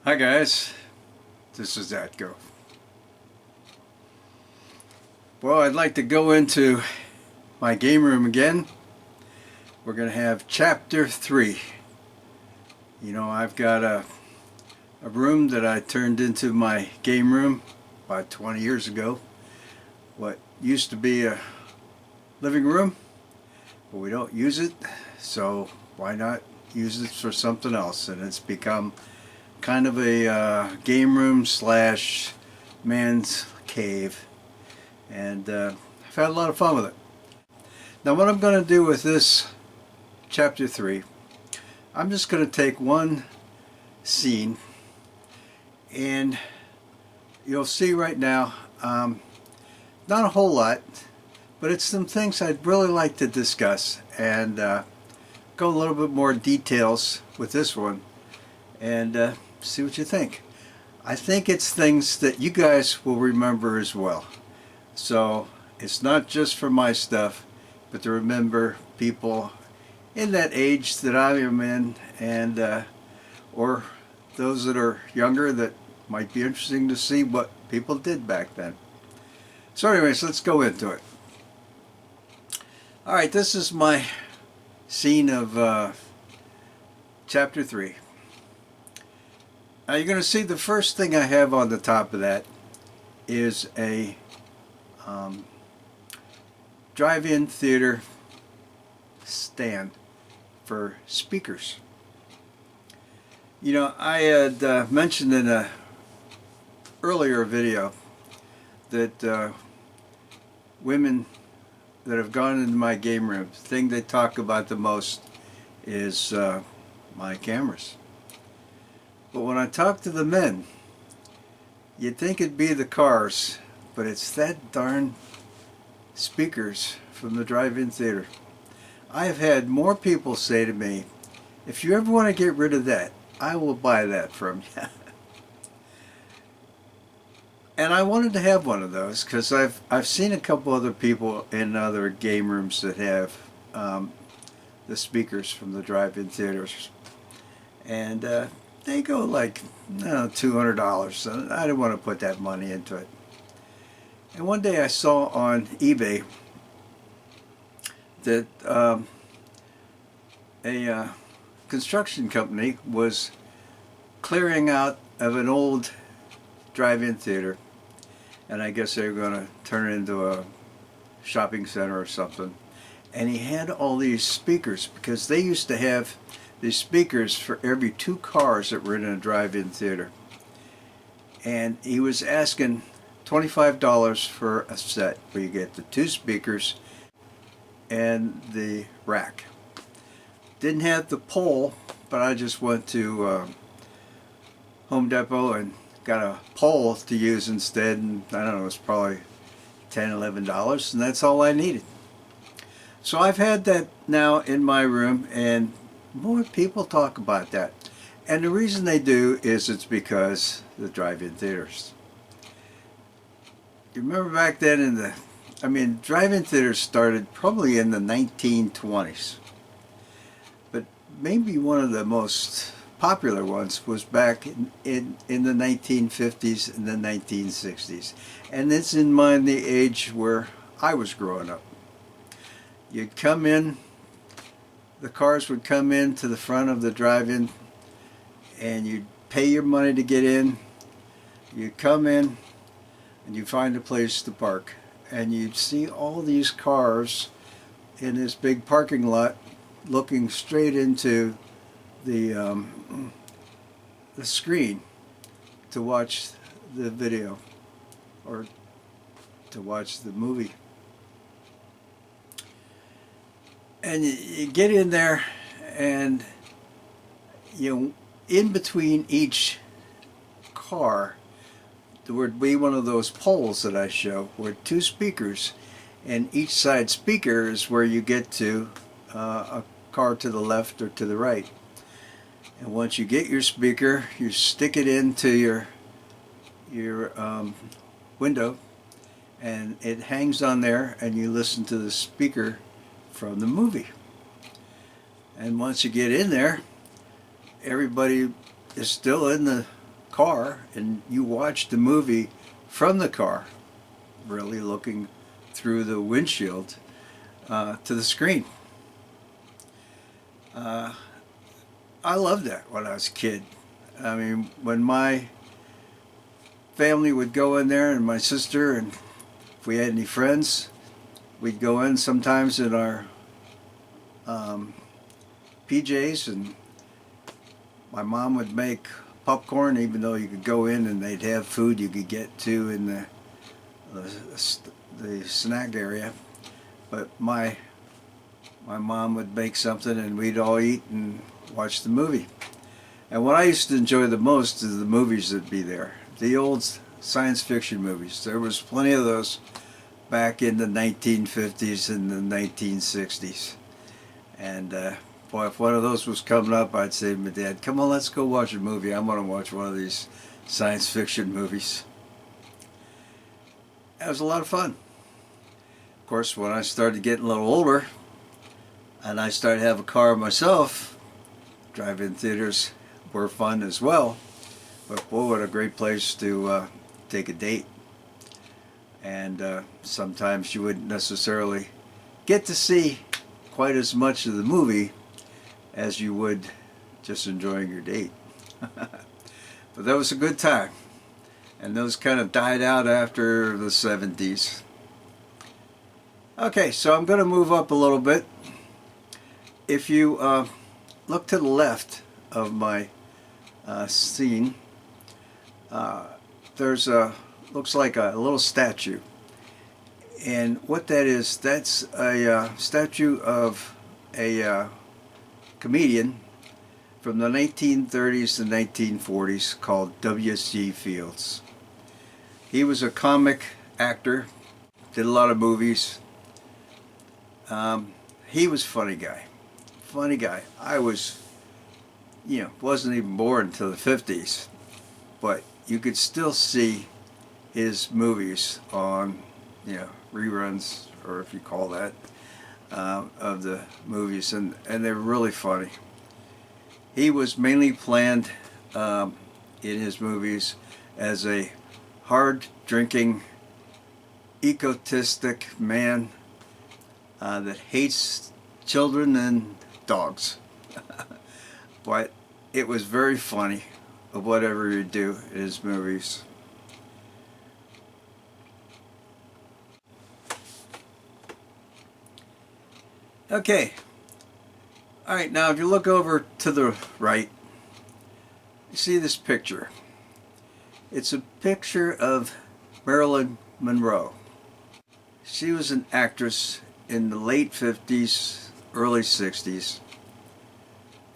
Hi guys, this is Atco. Well, I'd like to go into my game room again. We're going to have chapter 3. You know, I've got a room that I turned into my game room about 20 years ago. What used to be a living room, but we don't use it, so why not use it for something else? And it's become kind of a game room slash man's cave, and I've had a lot of fun with it. Now what I'm going to do with this chapter 3, I'm just going to take one scene, and you'll see right now, not a whole lot, but it's some things I'd really like to discuss and go a little bit more details with this one, and see what you think. I think it's things that you guys will remember as well. So it's not just for my stuff, but to remember people in that age that I am in, and or those that are younger that might be interesting to see what people did back then. So anyways, let's go into it. Alright, this is my scene of chapter 3. Now you're going to see the first thing I have on the top of that is a drive-in theater stand for speakers. You know, I had mentioned in a earlier video that women that have gone into my game room, the thing they talk about the most is my cameras. But when I talk to the men, you'd think it'd be the cars, but it's that darn speakers from the drive-in theater. I have had more people say to me, if you ever want to get rid of that, I will buy that from you. And I wanted to have one of those because I've seen a couple other people in other game rooms that have the speakers from the drive-in theaters, and they go like $200, and I didn't want to put that money into it. And one day I saw on eBay that a construction company was clearing out of an old drive-in theater, and I guess they were going to turn it into a shopping center or something. And he had all these speakers because they used to have these speakers for every 2 cars that were in a drive-in theater. And he was asking $25 for a set where you get the 2 speakers and the rack. Didn't have the pole, but I just went to Home Depot and got a pole to use instead, and I don't know, it was probably $10–11, and that's all I needed. So I've had that now in my room, and more people talk about that. And the reason they do is it's because the drive-in theaters. You remember back then drive-in theaters started probably in the 1920s. But maybe one of the most popular ones was back in the 1950s and the 1960s. And it's in mind the age where I was growing up. You'd come in, the cars would come in to the front of the drive-in, and you'd pay your money to get in. You'd come in and you'd find a place to park, and you'd see all these cars in this big parking lot looking straight into the screen to watch the video or to watch the movie. And you get in there, and in between each car there would be one of those poles that I show with 2 speakers, and each side speaker is where you get to a car to the left or to the right. And once you get your speaker, you stick it into your window, and it hangs on there, and you listen to the speaker from the movie. And once you get in there, everybody is still in the car and you watch the movie from the car, really looking through the windshield to the screen. I loved that when I was a kid. I mean, when my family would go in there, and my sister, and if we had any friends, we'd go in sometimes in our PJs, and my mom would make popcorn, even though you could go in and they'd have food you could get to in the snack area. But my mom would make something and we'd all eat and watch the movie. And what I used to enjoy the most is the movies that'd be there. The old science fiction movies. There was plenty of those back in the 1950s and the 1960s. And boy, if one of those was coming up, I'd say to my dad, come on, let's go watch a movie. I want to watch one of these science fiction movies. It was a lot of fun. Of course, when I started getting a little older, and I started to have a car myself, drive-in theaters were fun as well. But boy, what a great place to take a date. And sometimes you wouldn't necessarily get to see quite as much of the movie as you would just enjoying your date. But that was a good time. And those kind of died out after the 70s. Okay, so I'm going to move up a little bit. If you look to the left of my scene, there's looks like a little statue. And what that is, that's a statue of a comedian from the 1930s to 1940s called W.C. Fields. He was a comic actor, did a lot of movies. He was a funny guy. Funny guy. I was, wasn't even born until the 50s, but you could still see his movies on, reruns, or if you call that, of the movies, and they're really funny. He was mainly planned in his movies as a hard-drinking, egotistic man that hates children and dogs. But it was very funny of whatever he'd do in his movies. Okay. Alright, now if you look over to the right, you see this picture. It's a picture of Marilyn Monroe. She was an actress in the late 50s, early 60s,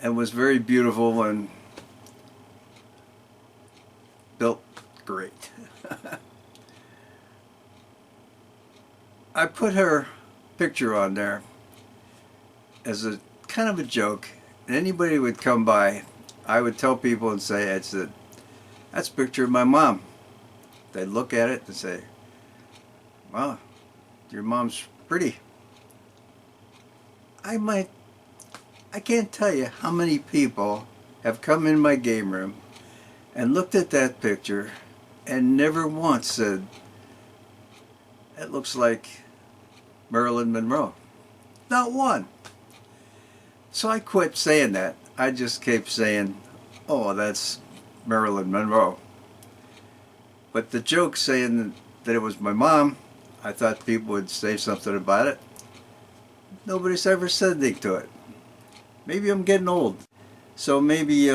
and was very beautiful and built great. I put her picture on there as a kind of a joke. Anybody would come by, I would tell people and say, that's a picture of my mom. They'd look at it and say, wow, your mom's pretty. I can't tell you how many people have come in my game room and looked at that picture and never once said, that looks like Marilyn Monroe. Not one. So I quit saying that. I just kept saying, oh, that's Marilyn Monroe. But the joke saying that it was my mom, I thought people would say something about it. Nobody's ever said anything to it. Maybe I'm getting old. So maybe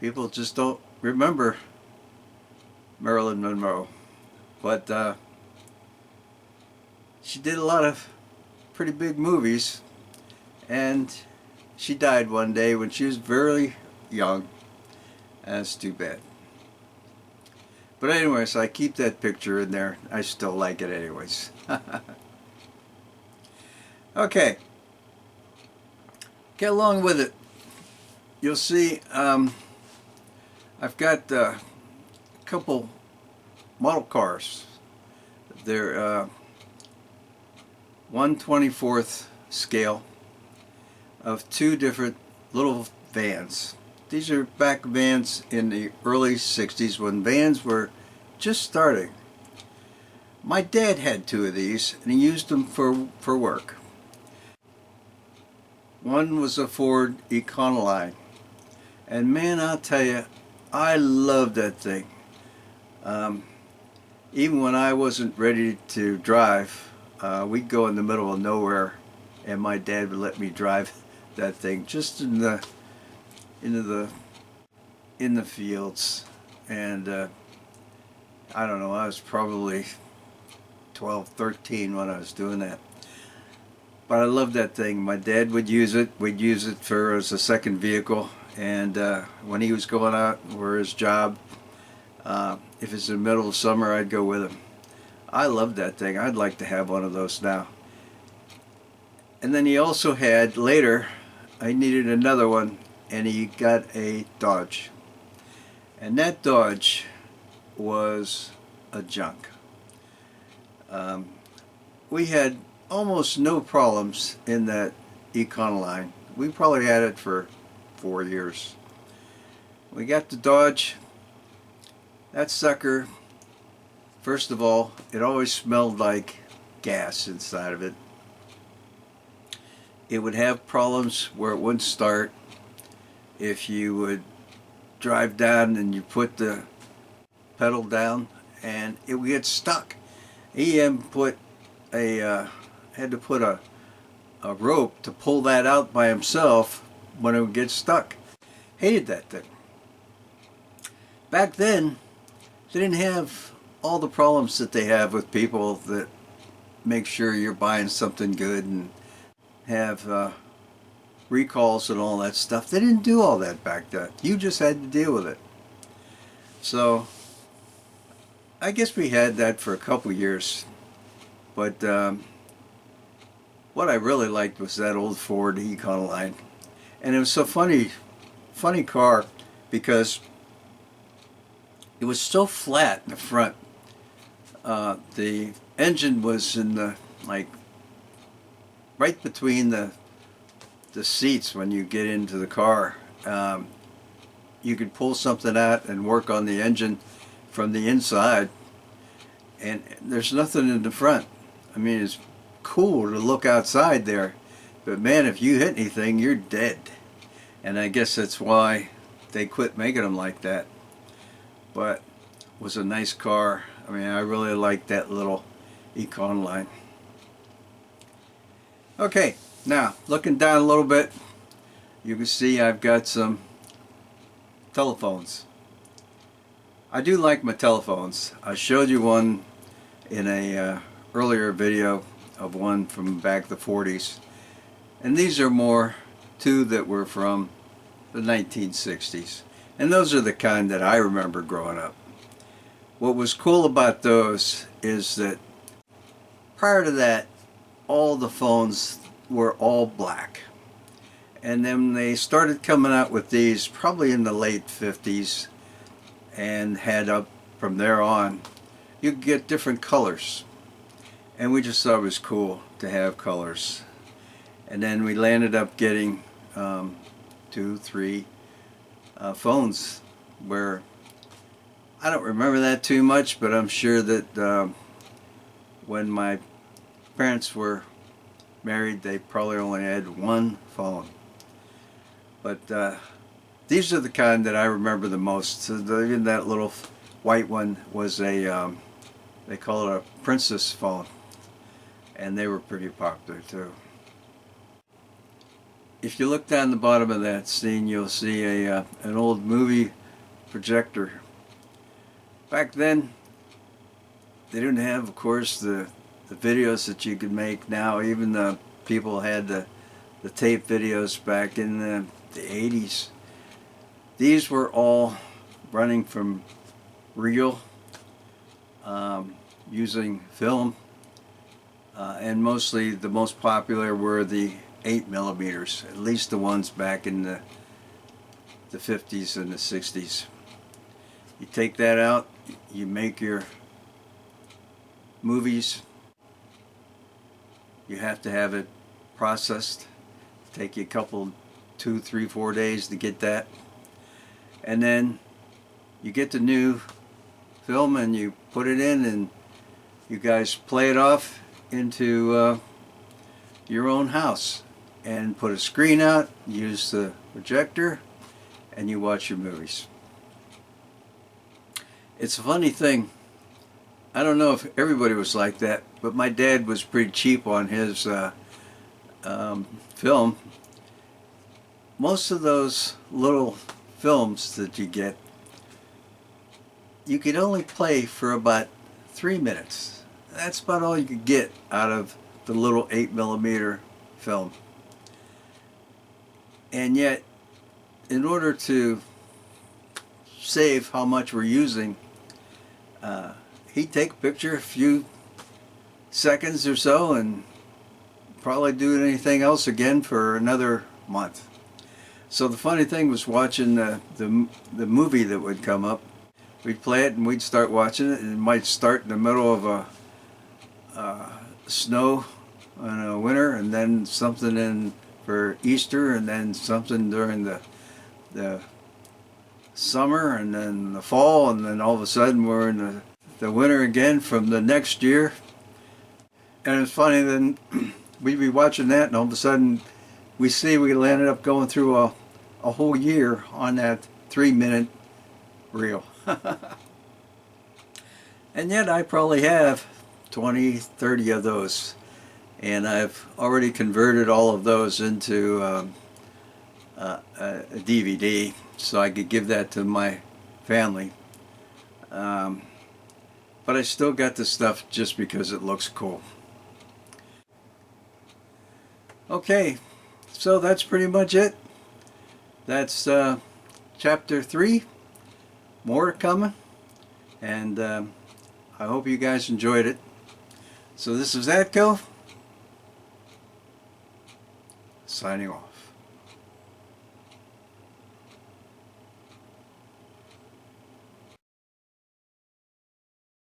people just don't remember Marilyn Monroe. But she did a lot of pretty big movies. And she died one day when she was very young. And it's too bad. But anyways, I keep that picture in there. I still like it anyways. Okay. Get along with it. You'll see I've got a couple model cars. They're 1/24th scale of two different little vans. These are back vans in the early 60s when vans were just starting. My dad had two of these and he used them for work. One was a Ford Econoline. And man, I'll tell you, I loved that thing. Even when I wasn't ready to drive, we'd go in the middle of nowhere and my dad would let me drive that thing just in the fields. And I don't know, I was probably 12, 13 when I was doing that. But I loved that thing. My dad would use it. We'd use it as a second vehicle. And when he was going out for his job, if it's in the middle of summer, I'd go with him. I loved that thing. I'd like to have one of those now. And then he also had, later, I needed another one, and he got a Dodge. And that Dodge was a junk. We had almost no problems in that Econoline. We probably had it for 4 years. We got the Dodge. That sucker, first of all, it always smelled like gas inside of it. It would have problems where it wouldn't start. If you would drive down and you put the pedal down and it would get stuck. He had to put a rope to pull that out by himself when it would get stuck. Hated that thing. Back then, they didn't have all the problems that they have with people that make sure you're buying something good and have recalls and all that stuff. They didn't do all that back then. You just had to deal with it. So I guess we had that for a couple years. But what I really liked was that old Ford Econoline. And it was so funny car because it was so flat in the front. The engine was in the, like, right between the seats when you get into the car. You could pull something out and work on the engine from the inside, and there's nothing in the front. I mean, it's cool to look outside there, but man, if you hit anything, you're dead. And I guess that's why they quit making them like that. But it was a nice car. I mean, I really liked that little Econoline. Okay, now looking down a little bit, you can see I've got some telephones. I do like my telephones. I showed you one in a earlier video of one from back the 40s, and these are more two that were from the 1960s, and those are the kind that I remember growing up. What was cool about those is that prior to that, all the phones were all black, and then they started coming out with these probably in the late 50s, and had up from there on you could get different colors, and we just thought it was cool to have colors. And then we landed up getting 2, 3 phones where I don't remember that too much, but I'm sure that when my parents were married, they probably only had one phone. But these are the kind that I remember the most. So even that little white one was a, they call it a princess phone, and they were pretty popular too. If you look down the bottom of that scene, you'll see an old movie projector. Back then, they didn't have, of course, the videos that you could make now. Even the people had the tape videos back in the 80s. These were all running from reel, using film, and mostly the most popular were the 8mm, at least the ones back in the 50s and the 60s. You take that out, you make your movies, you have to have it processed. Take you a couple, 2, 3, 4 days to get that. and then you get the new film and you put it in, and you guys play it off into your own house and put a screen out, use the projector, and you watch your movies. It's a funny thing. I don't know if everybody was like that, but my dad was pretty cheap on his film. Most of those little films that you get, you could only play for about 3 minutes. That's about all you could get out of the little 8mm film. And yet, in order to save how much we're using, he'd take a picture a few seconds or so and probably do anything else again for another month. So the funny thing was watching the movie that would come up. We'd play it and we'd start watching it, and it might start in the middle of a snow in a winter, and then something in for Easter, and then something during the summer, and then the fall, and then all of a sudden we're in the winter again from the next year. And it's funny, then we'd be watching that, and all of a sudden we landed up going through a whole year on that 3-minute reel. And yet I probably have 20, 30 of those, and I've already converted all of those into a DVD, so I could give that to my family. But I still got the stuff just because it looks cool. Okay, so that's pretty much it. That's chapter 3. More coming, and I hope you guys enjoyed it. So this is Atco, signing off.